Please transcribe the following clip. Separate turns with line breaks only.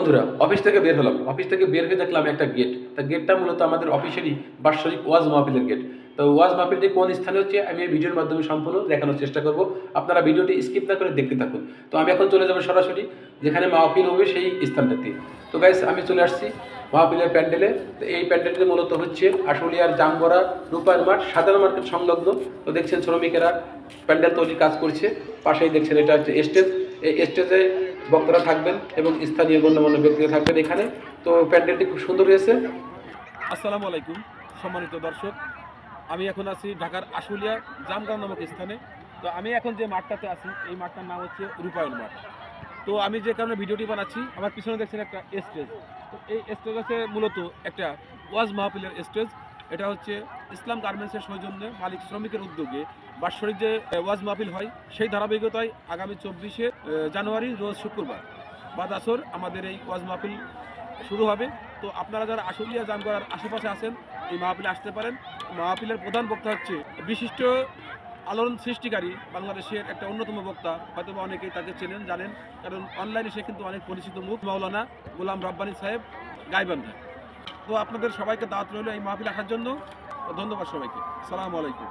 বন্ধুরা, অফিস থেকে বের হলাম। অফিস থেকে বের হয়ে দেখলাম একটা গেট। তা গেটটা মূলত আমাদের অফিসেরই বাৎসরিক ওয়াজ মাহফিলের গেট। তো ওয়াজ মাহফিলটি কোন স্থানে হচ্ছে আমি এই ভিডিওর মাধ্যমে সম্পূর্ণ দেখানোর চেষ্টা করব। আপনারা ভিডিওটি স্কিপ না করে দেখতে থাকুন। তো আমি এখন চলে যাব সরাসরি যেখানে মাহফিল হবে সেই স্থানটাতে। তো গাইস, আমি চলে আসছি মাহফিলের প্যান্ডেলে। তো এই প্যান্ডেলটি মূলত হচ্ছে আশুলিয়ার জামগড়া রূপার মাঠ সাধারণ মার্কেট সংলগ্ন। তো দেখছেন শ্রমিকেরা প্যান্ডেল তৈরির কাজ করছে। পাশেই দেখছেন এটা হচ্ছে স্টেজ। এই স্টেজে বক্তারা থাকবেন এবং স্থানীয় গণ্যমান্য ব্যক্তিরা থাকবেন এখানে। তো প্যান্ডেলটি খুব সুন্দর হয়েছে।
আসসালামু আলাইকুম সম্মানিত দর্শক, আমি এখন আছি ঢাকার আশুলিয়া জামগাঁও নামক স্থানে। তো আমি এখন যে মাঠটাতে আছি এই মাঠটার নাম হচ্ছে রূপায়ণ মাঠ। তো আমি যে কারণে ভিডিওটি বানাচ্ছি, আমার পিছনে দেখছেন একটা স্টেজ। তো এই স্টেজ আছে মূলত একটা ওয়াজ মাহফিলের স্টেজ। এটা হচ্ছে ইসলাম গার্মেন্টসের সৌজন্যে মালিক শ্রমিকের উদ্যোগে বাৎসরিক যে ওয়াজ মাহফিল হয় সেই ধারাবাহিকতায় আগামী 24শে জানুয়ারি রোজ শুক্রবার বাদ আসর আমাদের এই ওয়াজ মাহফিল শুরু হবে। তো আপনারা যারা আশুলিয়া জামগড়ার আশেপাশে আছেন এই মাহফিলে আসতে পারেন। মাহফিলের প্রধান বক্তা হচ্ছে বিশিষ্ট আলোড়ন সৃষ্টিকারী বাংলাদেশের একটা অন্যতম বক্তা, হয়তো অনেকেই তাকে চেনেন জানেন, কারণ অনলাইনে সে কিন্তু অনেক পরিচিত মুখ, মাওলানা গোলাম রাব্বানী সাহেব গাইবান্ধা। তো আপনাদের সবাইকে দাওয়াত রইল এই মাহফিলে আসার জন্য। ধন্যবাদ সবাইকে। আসসালামু আলাইকুম।